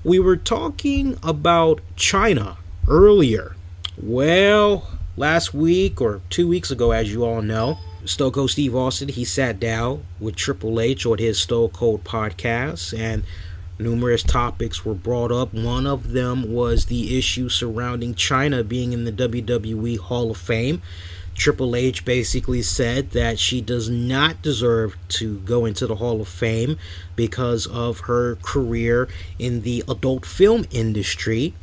We were talking about Chyna earlier. Well, last week or 2 weeks ago, as you all know, Stone Cold Steve Austin, he sat down with Triple H on his Stone Cold podcast, and numerous topics were brought up. One of them was the issue surrounding Chyna being in the WWE Hall of Fame. Triple H basically said that she does not deserve to go into the Hall of Fame because of her career in the adult film industry,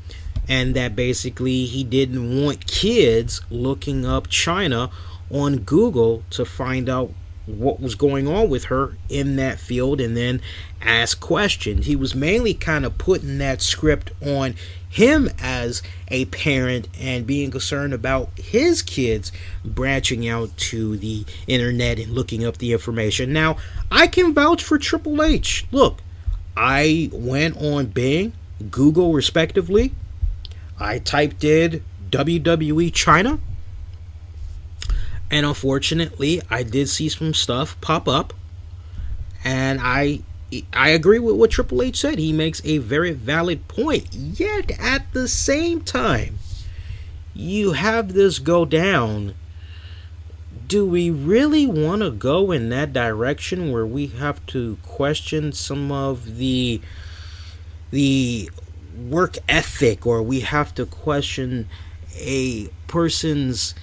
and that basically he didn't want kids looking up Chyna on Google to find out what was going on with her in that field and then ask questions. He was mainly kind of putting that script on him as a parent and being concerned about his kids branching out to the internet and looking up the information. Now, I can vouch for Triple H. Look, I went on Bing, Google respectively. I typed in WWE Chyna, and unfortunately I did see some stuff pop up, and I agree with what Triple H said. He makes a very valid point. Yet at the same time, you have this go down. Do we really want to go in that direction where we have to question some of the work ethic, or we have to question a person's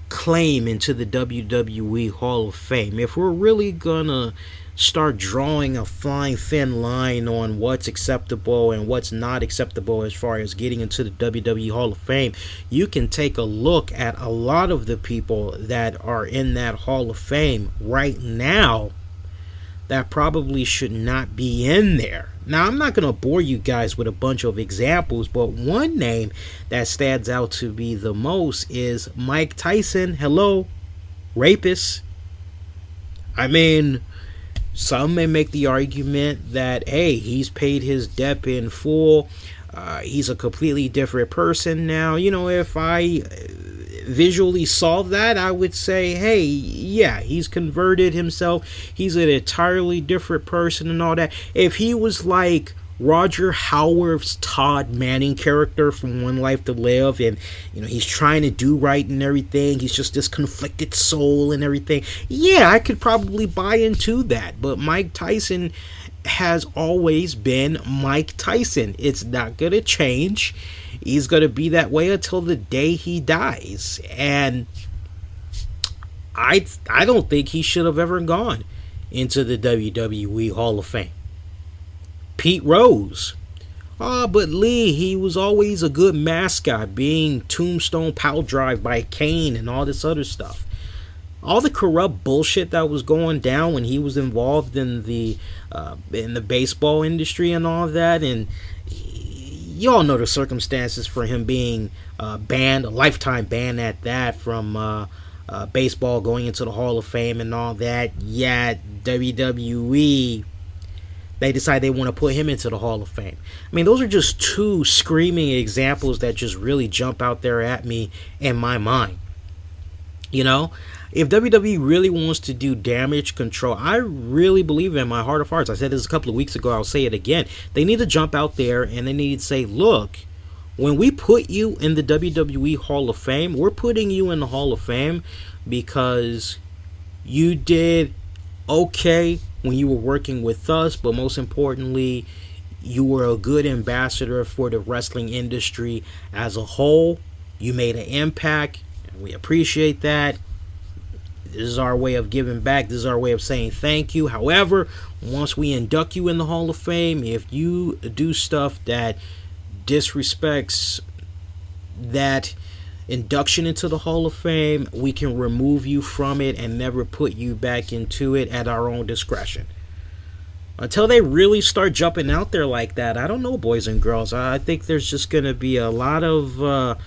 claim into the WWE Hall of Fame? If we're really gonna start drawing a fine thin line on what's acceptable and what's not acceptable as far as getting into the WWE Hall of Fame, you can take a look at a lot of the people that are in that Hall of Fame right now that probably should not be in there. Now, I'm not going to bore you guys with a bunch of examples, but one name that stands out to me the most is Mike Tyson. Hello, rapist. I mean, some may make the argument that, hey, he's paid his debt in full. He's a completely different person now. You know, if I visually saw that, I would say, hey, yeah, he's converted himself. He's an entirely different person and all that. If he was like Roger Howarth's Todd Manning character from One Life to Live, and you know, he's trying to do right and everything, he's just this conflicted soul and everything, yeah, I could probably buy into that. But Mike Tyson has always been Mike Tyson. It's not gonna change. He's gonna be that way until the day he dies. And I don't think he should have ever gone into the WWE Hall of Fame. Pete Rose. But Lee, he was always a good mascot, being Tombstone Power Drive by Kane and all this other stuff. All the corrupt bullshit that was going down when he was involved in the baseball industry and all that, and y'all know the circumstances for him being banned, a lifetime ban at that, from baseball going into the Hall of Fame and all that. Yeah, WWE, they decide they want to put him into the Hall of Fame. I mean, those are just two screaming examples that just really jump out there at me in my mind. You know, if WWE really wants to do damage control, I really believe in my heart of hearts, I said this a couple of weeks ago, I'll say it again, they need to jump out there and they need to say, look, when we put you in the WWE Hall of Fame, we're putting you in the Hall of Fame because you did okay when you were working with us, but most importantly, you were a good ambassador for the wrestling industry as a whole. You made an impact, and we appreciate that. This is our way of giving back. This is our way of saying thank you. However, once we induct you in the Hall of Fame, if you do stuff that disrespects that induction into the Hall of Fame, we can remove you from it and never put you back into it at our own discretion. Until they really start jumping out there like that, I don't know, boys and girls. I think there's just going to be a lot of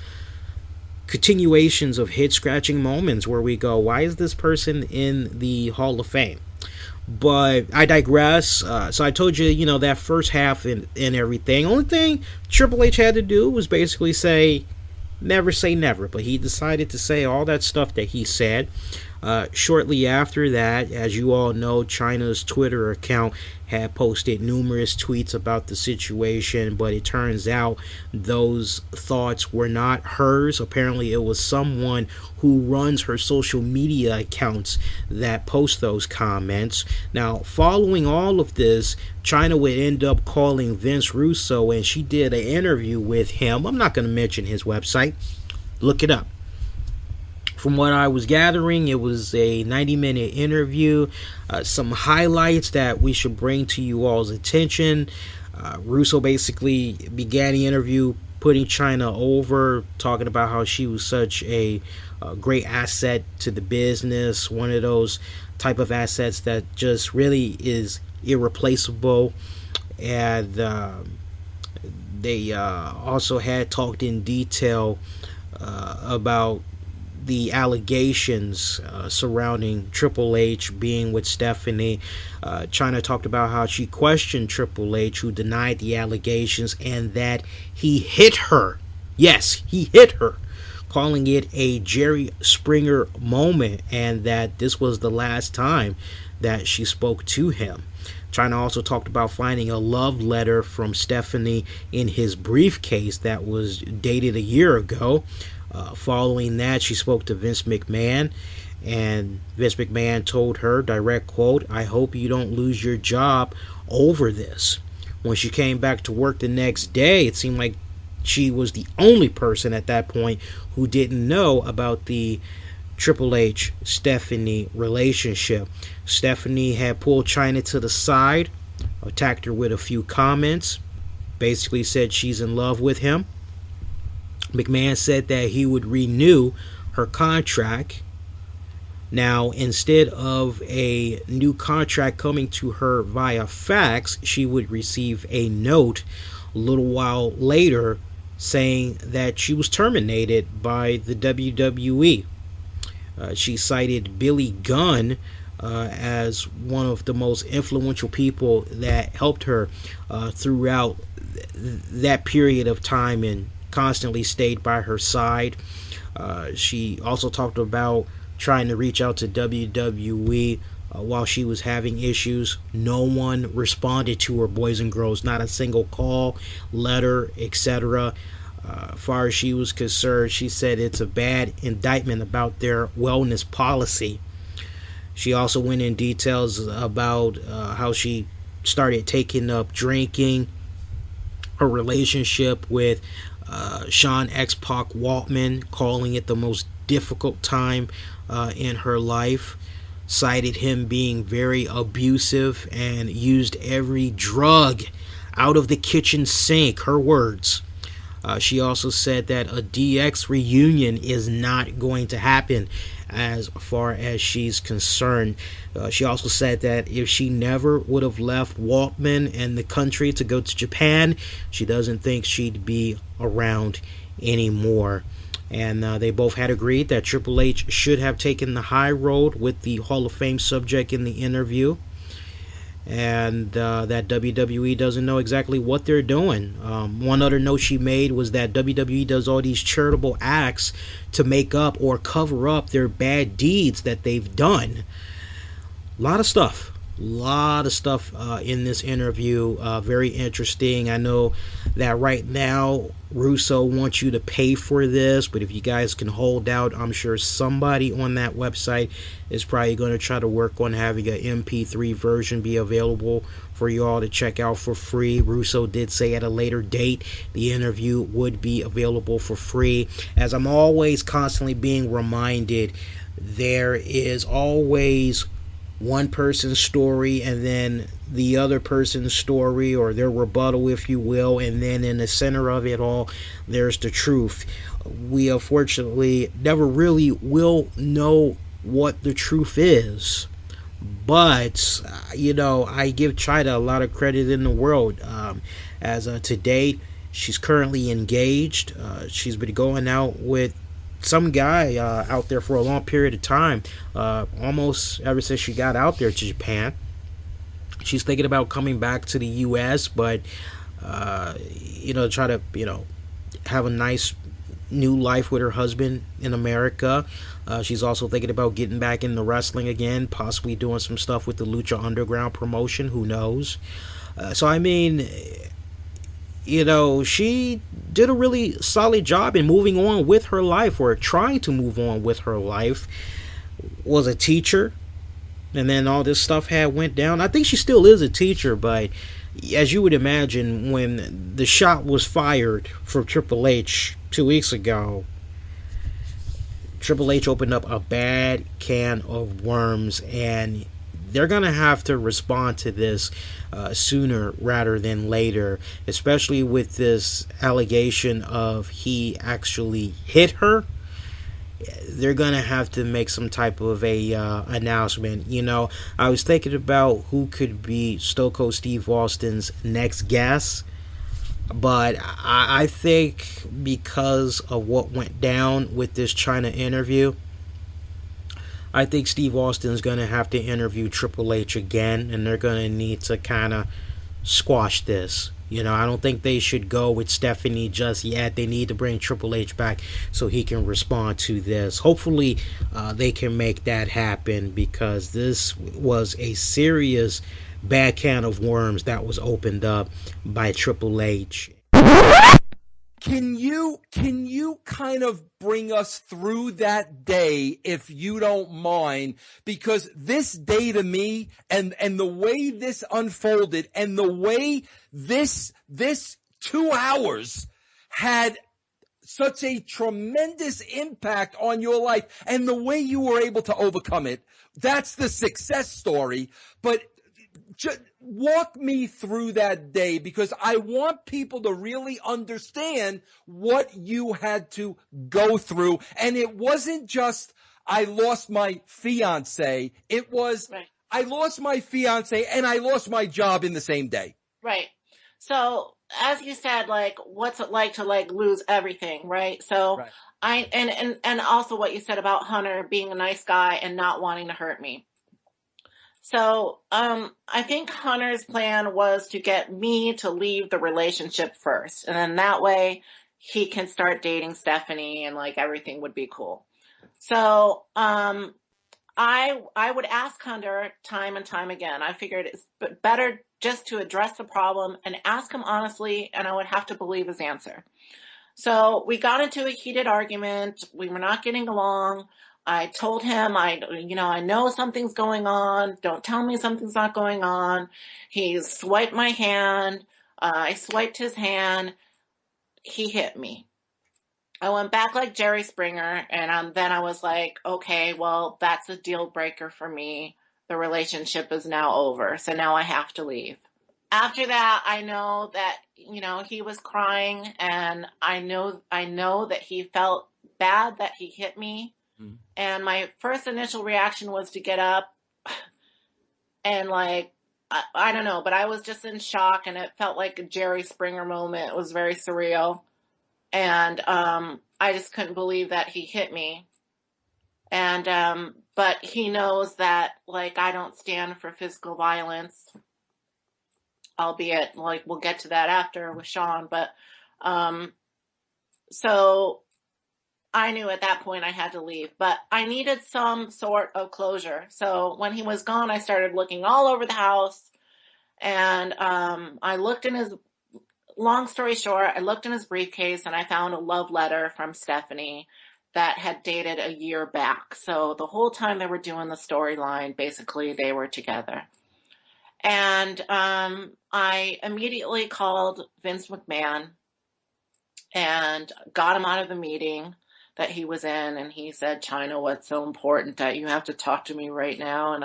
continuations of head-scratching moments where we go, why is this person in the Hall of Fame? But I digress. So I told you, you know, that first half and everything. Only thing Triple H had to do was basically say, never say never. But he decided to say all that stuff that he said. Shortly after that, as you all know, Chyna's Twitter account had posted numerous tweets about the situation, but it turns out those thoughts were not hers. Apparently, it was someone who runs her social media accounts that post those comments. Now, following all of this, Chyna would end up calling Vince Russo, and she did an interview with him. I'm not going to mention his website. Look it up. From what I was gathering, it was a 90-minute interview. Some highlights that we should bring to you all's attention. Russo basically began the interview putting Chyna over, talking about how she was such a great asset to the business, one of those type of assets that just really is irreplaceable. And they also had talked in detail about the allegations surrounding Triple H being with Stephanie. Chyna talked about how she questioned Triple H, who denied the allegations, and that he hit her. Yes, he hit her, calling it a Jerry Springer moment, and that this was the last time that she spoke to him. Chyna also talked about finding a love letter from Stephanie in his briefcase that was dated a year ago. Following that, she spoke to Vince McMahon, and Vince McMahon told her, direct quote, "I hope you don't lose your job over this." When she came back to work the next day, it seemed like she was the only person at that point who didn't know about the Triple H Stephanie relationship. Stephanie had pulled Chyna to the side, attacked her with a few comments, basically said she's in love with him. McMahon said that he would renew her contract. Now, instead of a new contract coming to her via fax, she would receive a note a little while later saying that she was terminated by the WWE. She cited Billy Gunn as one of the most influential people that helped her throughout that period of time and constantly stayed by her side. She also talked about trying to reach out to WWE while she was having issues. No one responded to her, boys and girls. Not a single call, letter, etc. As far as she was concerned, she said it's a bad indictment about their wellness policy. She also went in details about how she started taking up drinking, her relationship with Sean X-Pac Waltman, calling it the most difficult time in her life, cited him being very abusive and used every drug out of the kitchen sink, her words. She also said that a DX reunion is not going to happen as far as she's concerned. She also said that if she never would have left Waltman and the country to go to Japan, she doesn't think she'd be around anymore. And they both had agreed that Triple H should have taken the high road with the Hall of Fame subject in the interview, and that WWE doesn't know exactly what they're doing. One other note she made was that WWE does all these charitable acts to make up or cover up their bad deeds that they've done. A lot of stuff in this interview. Very interesting. I know that right now Russo wants you to pay for this, but if you guys can hold out, I'm sure somebody on that website is probably going to try to work on having an MP3 version be available for you all to check out for free. Russo did say at a later date the interview would be available for free. As I'm always constantly being reminded, there is always one person's story and then the other person's story, or their rebuttal, if you will, and then in the center of it all, there's the truth. We unfortunately never really will know what the truth is, but I give Chyna a lot of credit in the world. As to date, she's currently engaged. She's been going out with some guy out there for a long period of time, almost ever since she got out there to Japan. She's thinking about coming back to the U.S., but try to have a nice new life with her husband in America. She's also thinking about getting back into wrestling again, possibly doing some stuff with the Lucha Underground promotion. Who knows? So, I mean, she did a really solid job in moving on with her life, or trying to move on with her life. Was a teacher, and then all this stuff had went down. I think she still is a teacher, but as you would imagine, when the shot was fired for Triple H 2 weeks ago, Triple H opened up a bad can of worms, and they're going to have to respond to this sooner rather than later, especially with this allegation of he actually hit her. They're going to have to make some type of a announcement. I was thinking about who could be Stone Cold Steve Austin's next guest, but I think because of what went down with this Chyna interview, I think Steve Austin's going to have to interview Triple H again, and they're going to need to kind of squash this. I don't think they should go with Stephanie just yet. They need to bring Triple H back so he can respond to this. Hopefully, they can make that happen, because this was a serious bad can of worms that was opened up by Triple H. Can you kind of bring us through that day, if you don't mind? Because this day to me, and the way this unfolded, and the way this 2 hours had such a tremendous impact on your life, and the way you were able to overcome it, that's the success story. But just walk me through that day, because I want people to really understand what you had to go through. And it wasn't just, I lost my fiance. It was, right. I lost my fiance and I lost my job in the same day. Right. So as you said, what's it like to lose everything, right? So right. And also what you said about Hunter being a nice guy and not wanting to hurt me. So, I think Hunter's plan was to get me to leave the relationship first. And then that way he can start dating Stephanie and everything would be cool. So, I would ask Hunter time and time again. I figured it's better just to address the problem and ask him honestly, and I would have to believe his answer. So we got into a heated argument. We were not getting along. I told him, I know something's going on. Don't tell me something's not going on. He swiped my hand. I swiped his hand. He hit me. I went back like Jerry Springer, and then I was like, okay, well, that's a deal breaker for me. The relationship is now over, so now I have to leave. After that, I know that, he was crying, and I know that he felt bad that he hit me. And my first initial reaction was to get up and I don't know, but I was just in shock, and it felt like a Jerry Springer moment. It was very surreal. And I just couldn't believe that he hit me. And but he knows that I don't stand for physical violence, albeit we'll get to that after with Sean. But so I knew at that point I had to leave, but I needed some sort of closure. So when he was gone, I started looking all over the house, and I looked in his, long story short, I looked in his briefcase and I found a love letter from Stephanie that had dated a year back. So the whole time they were doing the storyline, basically they were together. And I immediately called Vince McMahon and got him out of the meeting that he was in, and he said, Chyna, what's so important that you have to talk to me right now? And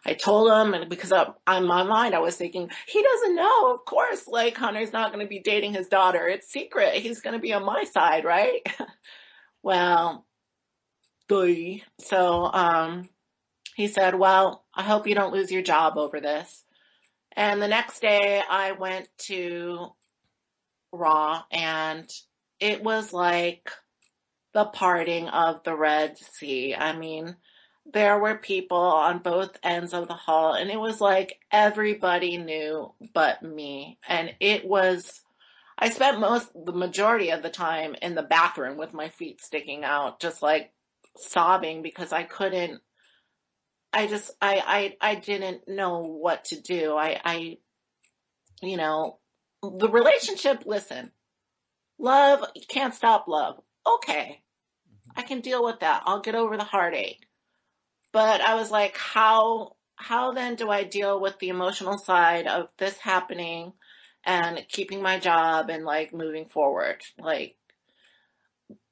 I told him, and because on my mind, I was thinking, he doesn't know, of course, Hunter's not going to be dating his daughter. It's secret. He's going to be on my side, right? Well, so he said, well, I hope you don't lose your job over this. And the next day I went to Raw, and it was like the parting of the Red Sea. I mean, there were people on both ends of the hall, and it was like everybody knew but me. And it was, I spent the majority of the time in the bathroom with my feet sticking out, just like sobbing because I couldn't, I didn't know what to do. You know, the relationship, listen, love, you can't stop love. Okay. I can deal with that. I'll get over the heartache. But I was like, how then do I deal with the emotional side of this happening and keeping my job and like moving forward? Like,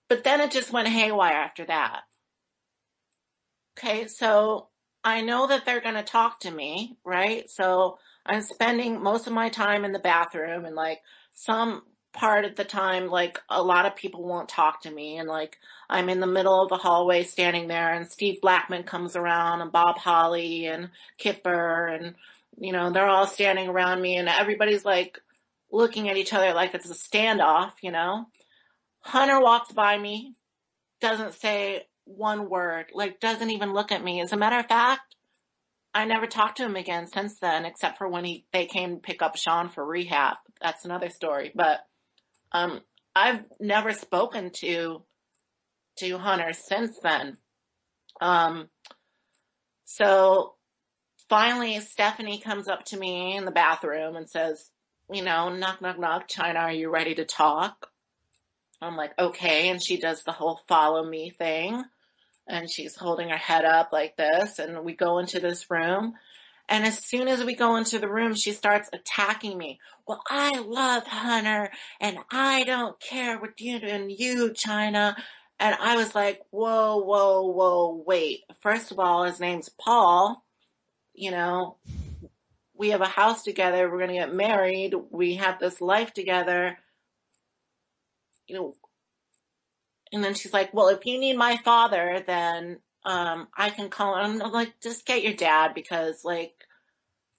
but then it just went haywire after that. Okay. So I know that they're going to talk to me, right? So I'm spending most of my time in the bathroom, and like some part of the time, like a lot of people won't talk to me, and like I'm in the middle of the hallway standing there, and Steve Blackman comes around, and Bob Holly and Kipper, and you know, they're all standing around me, and everybody's like looking at each other like it's a standoff, you know. Hunter walks by me, doesn't say one word, like doesn't even look at me. As a matter of fact, I never talked to him again since then, except for when they came to pick up Sean for rehab. That's another story. But I've never spoken to Hunter since then. So finally Stephanie comes up to me in the bathroom and says, you know, knock, knock, knock, Chyna, are you ready to talk? I'm like, okay. And she does the whole follow me thing. And she's holding her head up like this. And we go into this room. And as soon as we go into the room, she starts attacking me. Well, I love Hunter, and I don't care what you do, and you, Chyna. And I was like, whoa, whoa, whoa, wait. First of all, his name's Paul. You know, we have a house together. We're going to get married. We have this life together. You know, and then she's like, well, if you need my father, then I can call him. I'm like, just get your dad, because like,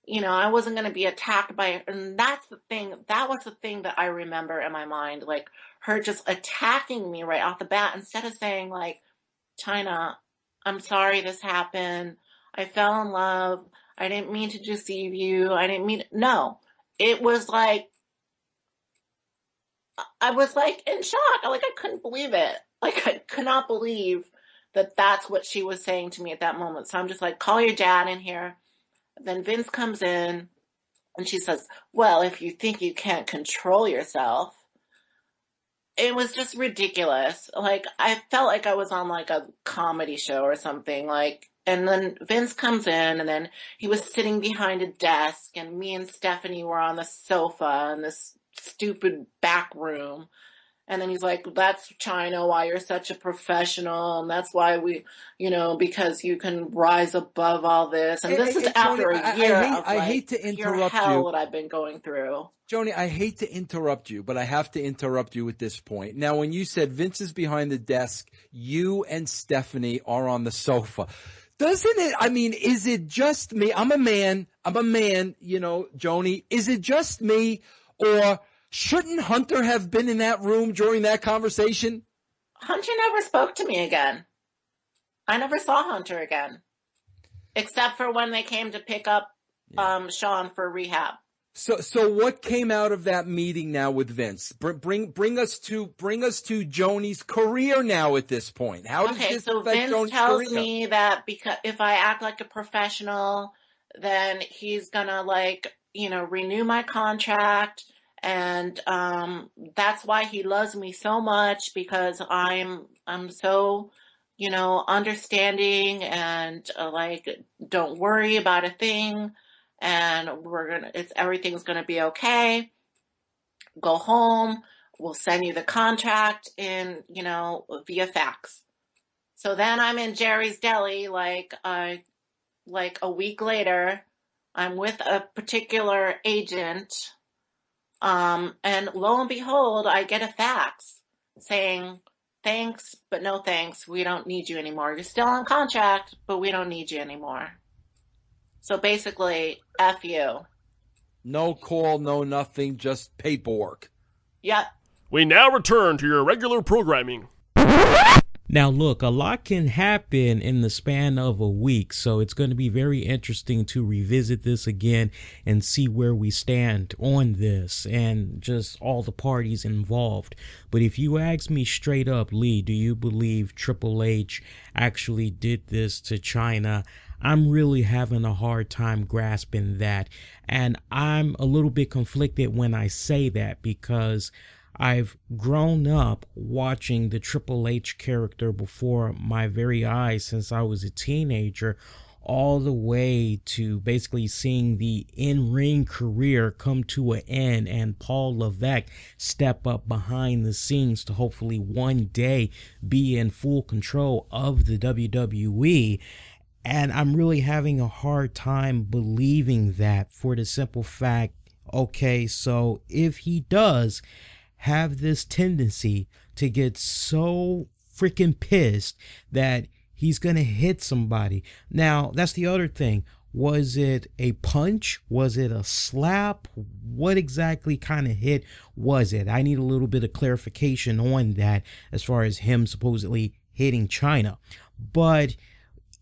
you know, I wasn't going to be attacked by, and that's the thing. That was the thing that I remember in my mind, like her just attacking me right off the bat, instead of saying like, Chyna, I'm sorry this happened. I fell in love. I didn't mean to deceive you. I didn't mean, no, it was like, I was like in shock. Like I couldn't believe it. Like I could not believe that that's what she was saying to me at that moment. So I'm just like, call your dad in here. Then Vince comes in and she says, well, if you think you can't control yourself. It was just ridiculous. Like I felt like I was on like a comedy show or something. Like, and then Vince comes in, and then he was sitting behind a desk, and me and Stephanie were on the sofa in this stupid back room. And then he's like, that's Chyna, why you're such a professional. And that's why we, you know, because you can rise above all this. And this is after a year of I hate to interrupt hell that I've been going through. Joanie, I hate to interrupt you, but I have to interrupt you at this point. Now, when you said Vince is behind the desk, you and Stephanie are on the sofa. Doesn't it, I mean, is it just me? I'm a man, you know, Joanie. Is it just me, or shouldn't Hunter have been in that room during that conversation? Hunter never spoke to me again. I never saw Hunter again, except for when they came to pick up Sean for rehab. So what came out of that meeting now with Vince? Bring us to Joanie's career now at this point. How does this affect Vince Joanie's tells career? me that because if I act like a professional, then he's gonna like, you know, renew my contract. And that's why he loves me so much, because I'm so, you know, understanding, and like, don't worry about a thing, and everything's gonna be okay. Go home. We'll send you the contract in, you know, via fax. So then I'm in Jerry's Deli, like a week later. I'm with a particular agent. And lo and behold, I get a fax saying, thanks, but no thanks. We don't need you anymore. You're still on contract, but we don't need you anymore. So basically, F you. No call, no nothing, just paperwork. Yep. We now return to your regular programming. Now, look, a lot can happen in the span of a week, so it's going to be very interesting to revisit this again and see where we stand on this and just all the parties involved. But if you ask me straight up, Lee, do you believe Triple H actually did this to Chyna? I'm really having a hard time grasping that, and I'm a little bit conflicted when I say that because I've grown up watching the Triple H character before my very eyes since I was a teenager, all the way to basically seeing the in-ring career come to an end and Paul Levesque step up behind the scenes to hopefully one day be in full control of the WWE. And I'm really having a hard time believing that, for the simple fact, okay, so if he does have this tendency to get so freaking pissed that he's gonna hit somebody. Now, that's the other thing. Was it a punch? Was it a slap? What exactly kind of hit was it? I need a little bit of clarification on that as far as him supposedly hitting Chyna. But,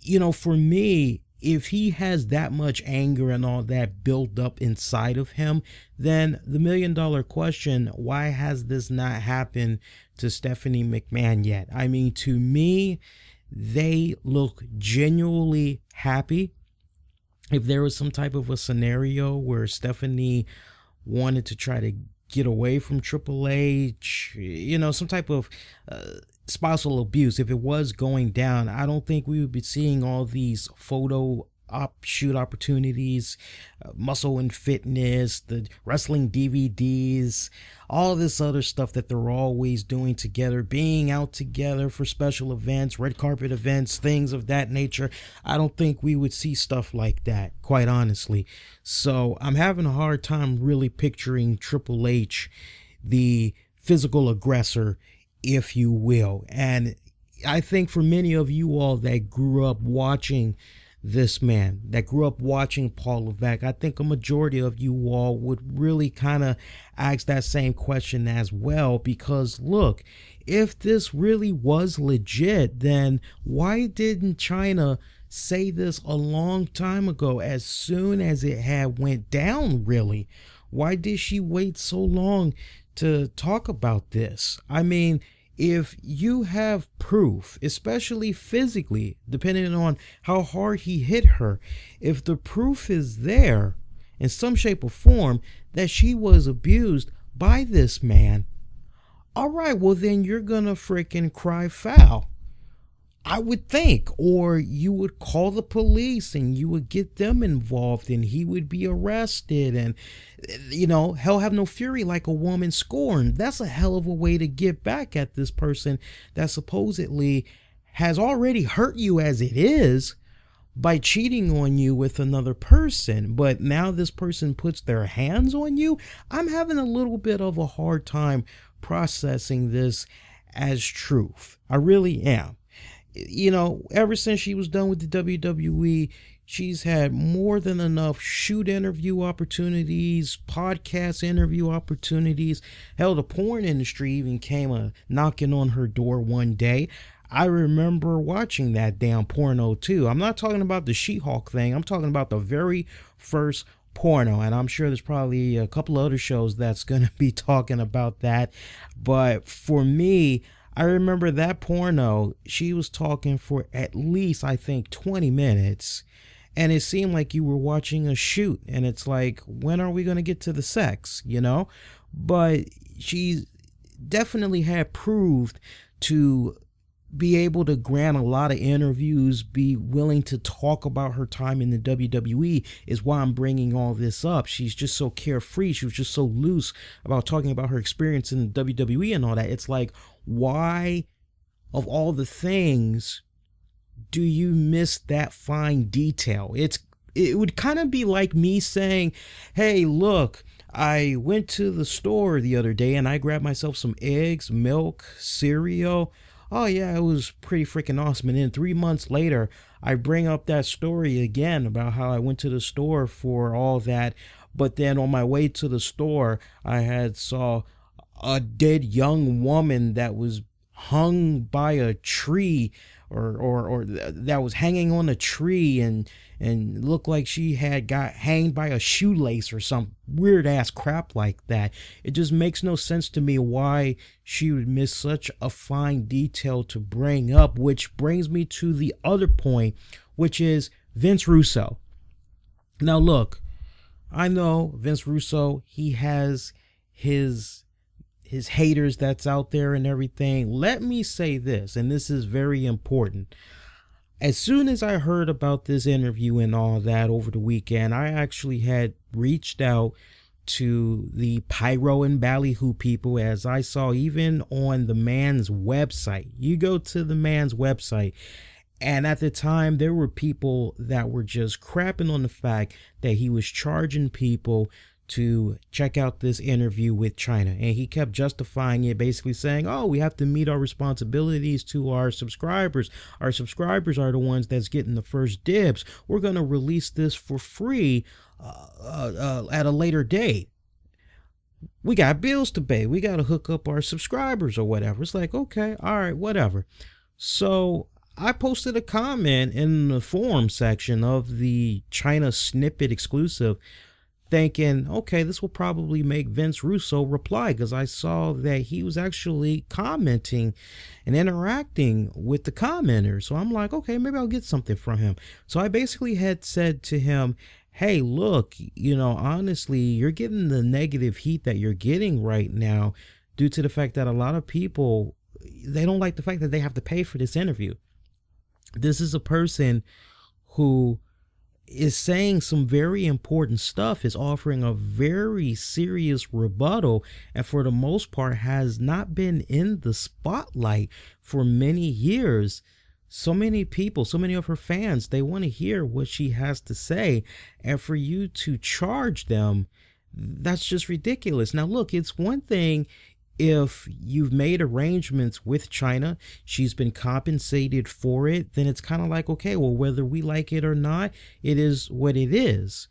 you know, for me, if he has that much anger and all that built up inside of him, then the $1 million question, why has this not happened to Stephanie McMahon yet? I mean, to me, they look genuinely happy. If there was some type of a scenario where Stephanie wanted to try to get away from Triple H, you know, some type of spousal abuse, if it was going down, I don't think we would be seeing all these photo shoot opportunities, Muscle and Fitness, the wrestling DVDs, all this other stuff that they're always doing together, being out together for special events, red carpet events, things of that nature. I don't think we would see stuff like that, quite honestly. So I'm having a hard time really picturing Triple H, the physical aggressor, if you will. And I think for many of you all that grew up watching this man, that grew up watching Paul Levesque, I think a majority of you all would really kind of ask that same question as well. Because look, if this really was legit, then why didn't Chyna say this a long time ago, as soon as it had went down, really? Why did she wait so long to talk about this? I mean, if you have proof, especially physically, depending on how hard he hit her, if the proof is there in some shape or form that she was abused by this man, all right, well then you're gonna freaking cry foul, I would think. Or you would call the police and you would get them involved and he would be arrested, and, you know, hell have no fury like a woman scorned. That's a hell of a way to get back at this person that supposedly has already hurt you as it is by cheating on you with another person. But now this person puts their hands on you. I'm having a little bit of a hard time processing this as truth. I really am. You know, ever since she was done with the WWE, she's had more than enough shoot interview opportunities, podcast interview opportunities. Hell, the porn industry even came knocking on her door one day. I remember watching that damn porno too. I'm not talking about the She-Hulk thing. I'm talking about the very first porno, and I'm sure there's probably a couple other shows that's going to be talking about that. But for me, I remember that porno, she was talking for at least, I think, 20 minutes. And it seemed like you were watching a shoot. And it's like, when are we going to get to the sex, you know? But she definitely had proved to be able to grant a lot of interviews, be willing to talk about her time in the WWE, is why I'm bringing all this up. She's just so carefree. She was just so loose about talking about her experience in the WWE and all that. It's like, why, of all the things, do you miss that fine detail? It would kind of be like me saying, hey, look, I went to the store the other day and I grabbed myself some eggs, milk, cereal. Oh yeah, it was pretty freaking awesome. And then 3 months later, I bring up that story again about how I went to the store for all that. But then on my way to the store, I had saw a dead young woman that was hung by a tree or that was hanging on a tree and looked like she had got hanged by a shoelace or some weird ass crap like that. It just makes no sense to me why she would miss such a fine detail to bring up, which brings me to the other point, which is Vince Russo. Now look, I know Vince Russo, he has his haters that's out there and everything. Let me say this, and this is very important. As soon as I heard about this interview and all that over the weekend, I actually had reached out to the pyro and ballyhoo people, as I saw even on the man's website. You go to the man's website, and at the time there were people that were just crapping on the fact that he was charging people to check out this interview with Chyna, and he kept justifying it, basically saying, oh, we have to meet our responsibilities to our subscribers. Our subscribers are the ones that's getting the first dibs. We're going to release this for free at a later date. We got bills to pay. We got to hook up our subscribers or whatever. It's like, okay, all right, whatever. So I posted a comment in the forum section of the Chyna Snippet exclusive, thinking, okay, this will probably make Vince Russo reply, because I saw that he was actually commenting and interacting with the commenters. So I'm like, okay, maybe I'll get something from him. So I basically had said to him, hey, look, honestly, you're getting the negative heat that you're getting right now due to the fact that a lot of people, they don't like the fact that they have to pay for this interview. This is a person who is saying some very important stuff, is offering a very serious rebuttal, and for the most part has not been in the spotlight for many years. So many people, so many of her fans, they want to hear what she has to say, and for you to charge them, that's just ridiculous. Now look, it's one thing if you've made arrangements with Chyna, she's been compensated for it, then it's kind of like, okay, well, whether we like it or not, it is what it is.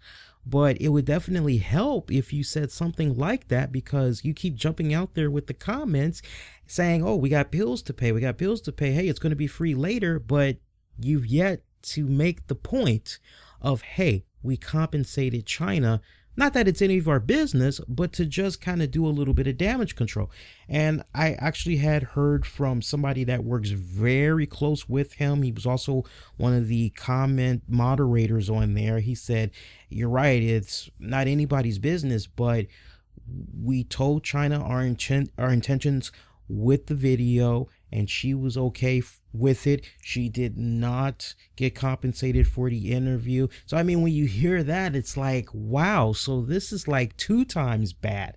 But it would definitely help if you said something like that, because you keep jumping out there with the comments saying, oh, we got bills to pay. We got bills to pay. Hey, it's going to be free later. But you've yet to make the point of, hey, we compensated Chyna. Not that it's any of our business, but to just kind of do a little bit of damage control. And I actually had heard from somebody that works very close with him. He was also one of the comment moderators on there. He said, you're right, it's not anybody's business, but we told Chyna our intentions with the video, and she was okay with it. She did not get compensated for the interview. So I mean, when you hear that, it's like, wow, so this is like 2 times bad.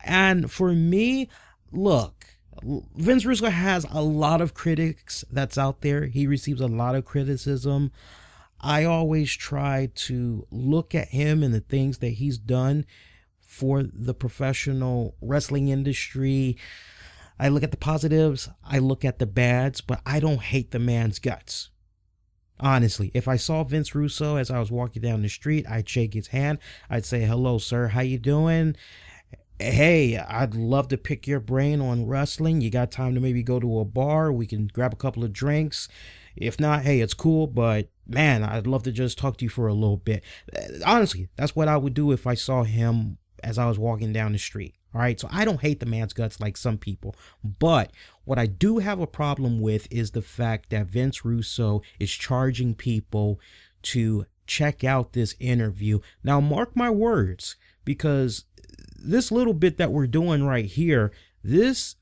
And for me, look, Vince Russo has a lot of critics that's out there. He receives a lot of criticism. I always try to look at him and the things that he's done for the professional wrestling industry. I look at the positives, I look at the bads, but I don't hate the man's guts. Honestly, if I saw Vince Russo as I was walking down the street, I'd shake his hand. I'd say, hello, sir, how you doing? Hey, I'd love to pick your brain on wrestling. You got time to maybe go to a bar? We can grab a couple of drinks. If not, hey, it's cool, but man, I'd love to just talk to you for a little bit. Honestly, that's what I would do if I saw him as I was walking down the street. All right, so I don't hate the man's guts like some people, but what I do have a problem with is the fact that Vince Russo is charging people to check out this interview. Now, mark my words, because this little bit that we're doing right here, this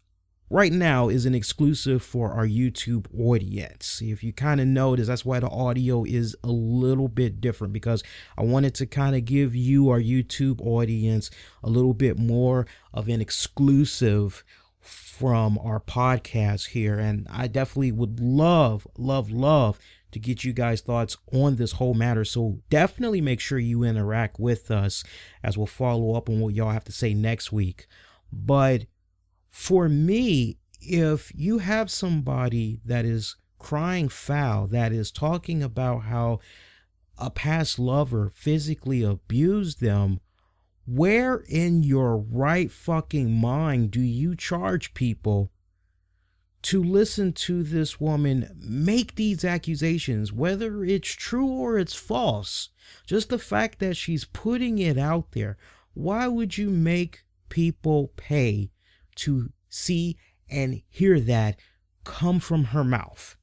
right now is an exclusive for our YouTube audience. If you kind of notice, that's why the audio is a little bit different, because I wanted to kind of give you, our YouTube audience, a little bit more of an exclusive from our podcast here. And I definitely would love to get you guys' thoughts on this whole matter. So definitely make sure you interact with us, as we'll follow up on what y'all have to say next week. But for me, if you have somebody that is crying foul, that is talking about how a past lover physically abused them, where in your right fucking mind do you charge people to listen to this woman make these accusations, whether it's true or it's false. Just the fact that she's putting it out there. Why would you make people pay to see and hear that come from her mouth?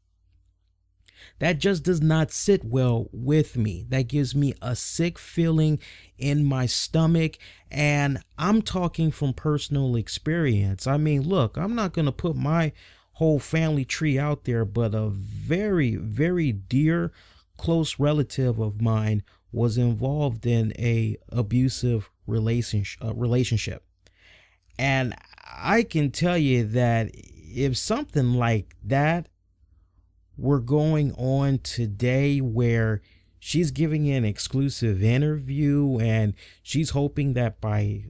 That just does not sit well with me. That gives me a sick feeling in my stomach. And I'm talking from personal experience. I mean, look, I'm not going to put my whole family tree out there, but a very, very dear, close relative of mine was involved in a abusive relationship. And I can tell you that if something like that were going on today, where she's giving an exclusive interview and she's hoping that by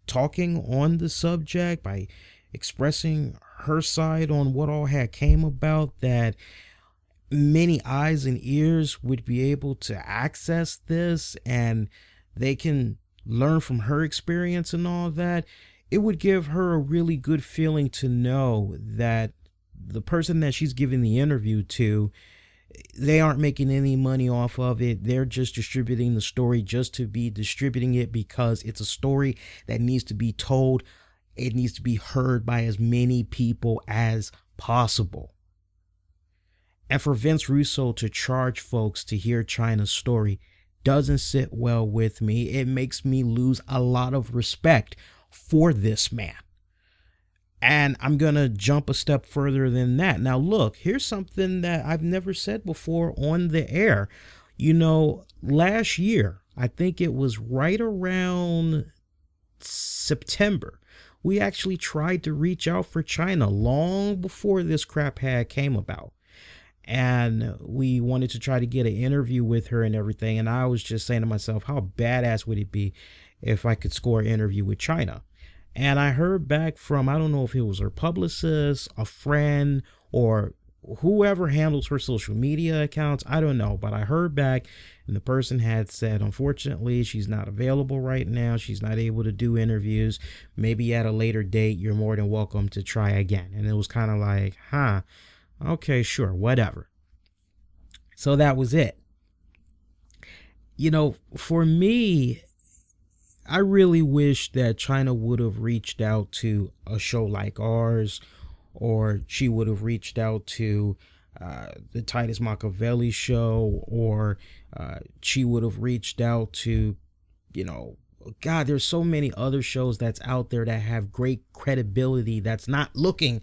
talking on the subject, by expressing her side on what all had came about, that many eyes and ears would be able to access this and they can learn from her experience and all that, it would give her a really good feeling to know that the person that she's giving the interview to, they aren't making any money off of it. They're just distributing the story just to be distributing it, because it's a story that needs to be told. It needs to be heard by as many people as possible. And for Vince Russo to charge folks to hear Chyna's story doesn't sit well with me. It makes me lose a lot of respect for this man. And I'm going to jump a step further than that. Now, look, here's something that I've never said before on the air. You know, last year, I think it was right around September, we actually tried to reach out for Chyna long before this crap had came about. And we wanted to try to get an interview with her and everything. And I was just saying to myself, how badass would it be if I could score an interview with Chyna? And I heard back from, I don't know if it was her publicist, a friend, or whoever handles her social media accounts. I don't know, but I heard back and the person had said, unfortunately, she's not available right now. She's not able to do interviews. Maybe at a later date, you're more than welcome to try again. And it was kind of like, okay, sure, whatever. So that was it. You know, for me, I really wish that Chyna would have reached out to a show like ours, or she would have reached out to the Titus Machiavelli show, or she would have reached out to, you know, God, there's so many other shows that's out there that have great credibility that's not looking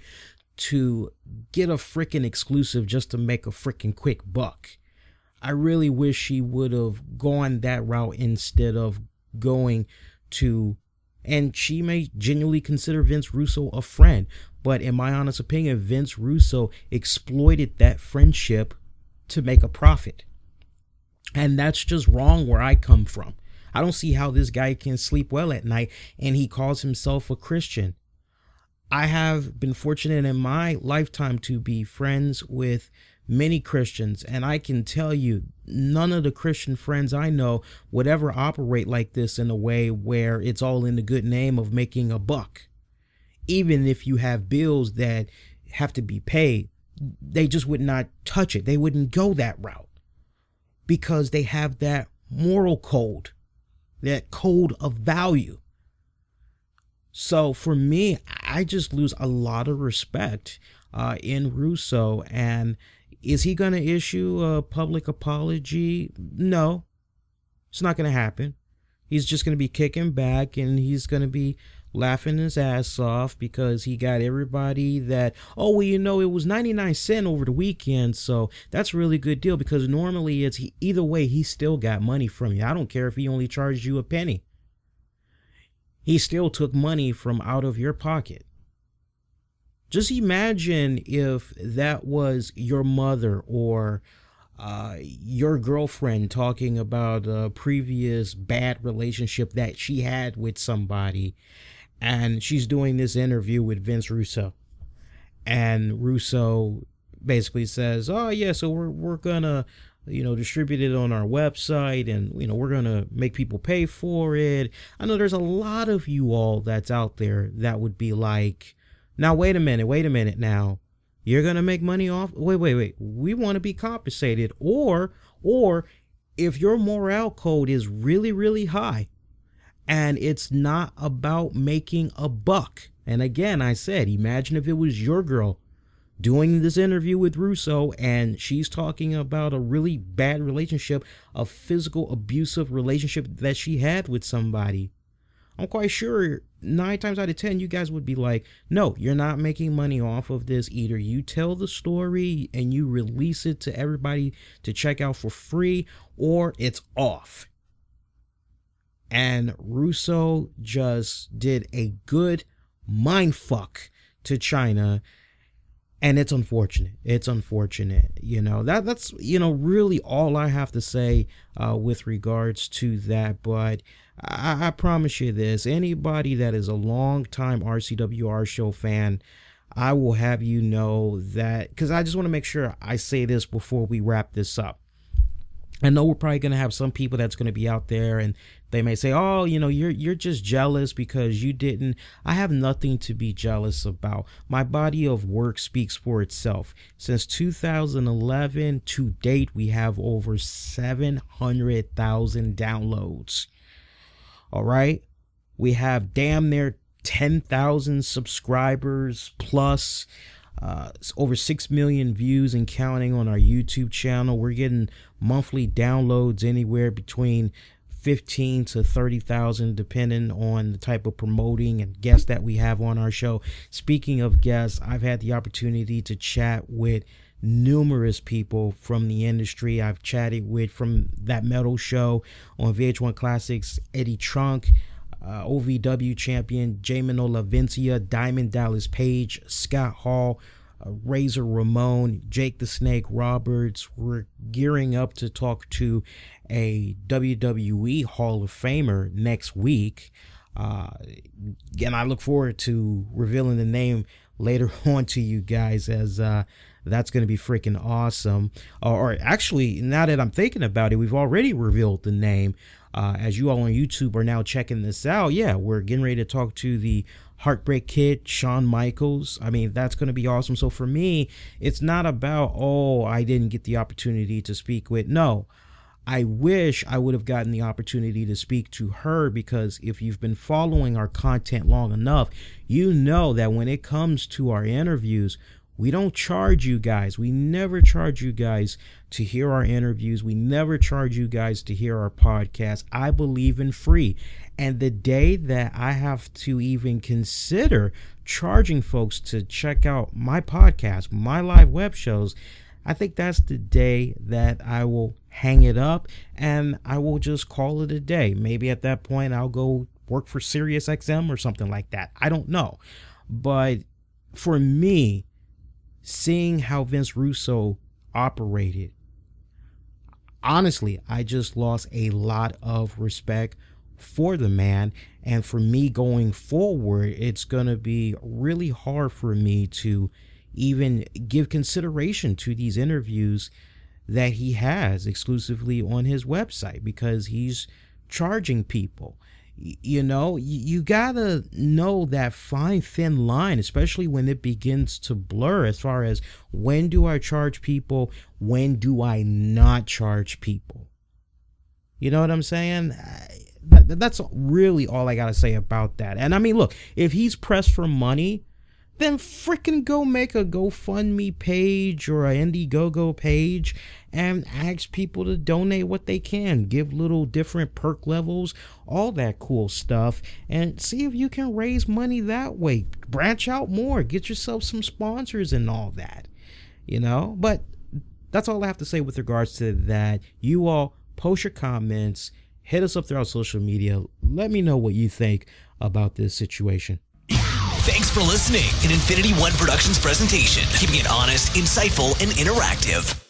to get a freaking exclusive just to make a freaking quick buck. I really wish she would have gone that route instead of going to, and she may genuinely consider Vince Russo a friend, but in my honest opinion, Vince Russo exploited that friendship to make a profit. And that's just wrong where I come from. I don't see how this guy can sleep well at night, and he calls himself a Christian. I have been fortunate in my lifetime to be friends with many Christians, and I can tell you none of the Christian friends I know would ever operate like this in a way where it's all in the good name of making a buck. Even if you have bills that have to be paid, they just would not touch it. They wouldn't go that route because they have that moral code, that code of value. So for me, I just lose a lot of respect in Russo. And is he going to issue a public apology? No, it's not going to happen. He's just going to be kicking back and he's going to be laughing his ass off because he got everybody that, oh, well, you know, it was 99 cents over the weekend. So that's a really good deal, because normally it's either way, he still got money from you. I don't care if he only charged you a penny. He still took money from out of your pocket. Just imagine if that was your mother or your girlfriend talking about a previous bad relationship that she had with somebody, and she's doing this interview with Vince Russo, and Russo basically says, oh yeah, so we're gonna, you know, distribute it on our website, and, you know, we're gonna make people pay for it. I know there's a lot of you all that's out there that would be like, now wait a minute now, You're going to make money off. Wait. We want to be compensated. Or if your morale code is really, really high and it's not about making a buck. And again, I said, imagine if it was your girl doing this interview with Russo and she's talking about a really bad relationship, a physical abusive relationship that she had with somebody. I'm quite sure 9 times out of 10, you guys would be like, no, you're not making money off of this. Either you tell the story and you release it to everybody to check out for free, or it's off. And Russo just did a good mindfuck to Chyna. And it's unfortunate. It's unfortunate. That's really all I have to say with regards to that. But I promise you this, anybody that is a long-time RCWR Show fan, I will have you know that, because I just want to make sure I say this before we wrap this up. I know we're probably going to have some people that's going to be out there and they may say, oh, you're just jealous because you didn't. I have nothing to be jealous about. My body of work speaks for itself. Since 2011 to date, we have over 700,000 downloads. All right. We have damn near 10,000 subscribers plus. Over 6 million views and counting on our YouTube channel. We're getting monthly downloads anywhere between 15 to 30,000 depending on the type of promoting and guests that we have on our show. Speaking of guests, I've had the opportunity to chat with numerous people from the industry. I've chatted with, from That Metal Show on VH1 Classics, Eddie Trunk, OVW champion Jamin Olavencia, Diamond Dallas Page, Scott Hall, Razor Ramon, Jake the Snake Roberts. We're gearing up to talk to a WWE Hall of Famer next week. And I look forward to revealing the name later on to you guys, as that's going to be freaking awesome. Or actually, now that I'm thinking about it, we've already revealed the name. As you all on YouTube are now checking this out, yeah, we're getting ready to talk to the Heartbreak Kid, Shawn Michaels. I mean, that's going to be awesome. So for me, it's not about, oh, I didn't get the opportunity to speak with. No, I wish I would have gotten the opportunity to speak to her, because if you've been following our content long enough, you know that when it comes to our interviews, we don't charge you guys. We never charge you guys to hear our interviews. We never charge you guys to hear our podcast. I believe in free. And the day that I have to even consider charging folks to check out my podcast, my live web shows, I think that's the day that I will hang it up and I will just call it a day. Maybe at that point I'll go work for SiriusXM or something like that. I don't know. But for me, seeing how Vince Russo operated, honestly, I just lost a lot of respect for the man. And for me going forward, it's going to be really hard for me to even give consideration to these interviews that he has exclusively on his website, because he's charging people. You gotta know that fine thin line, especially when it begins to blur as far as when do I charge people, when do I not charge people. You know what I'm saying? That's really all I gotta say about that. And I mean, look, if he's pressed for money, then freaking go make a GoFundMe page or an Indiegogo page and ask people to donate what they can. Give little different perk levels, all that cool stuff, and see if you can raise money that way. Branch out more. Get yourself some sponsors and all that, But that's all I have to say with regards to that. You all post your comments. Hit us up throughout social media. Let me know what you think about this situation. Thanks for listening. An Infinity One Productions presentation, keeping it honest, insightful, and interactive.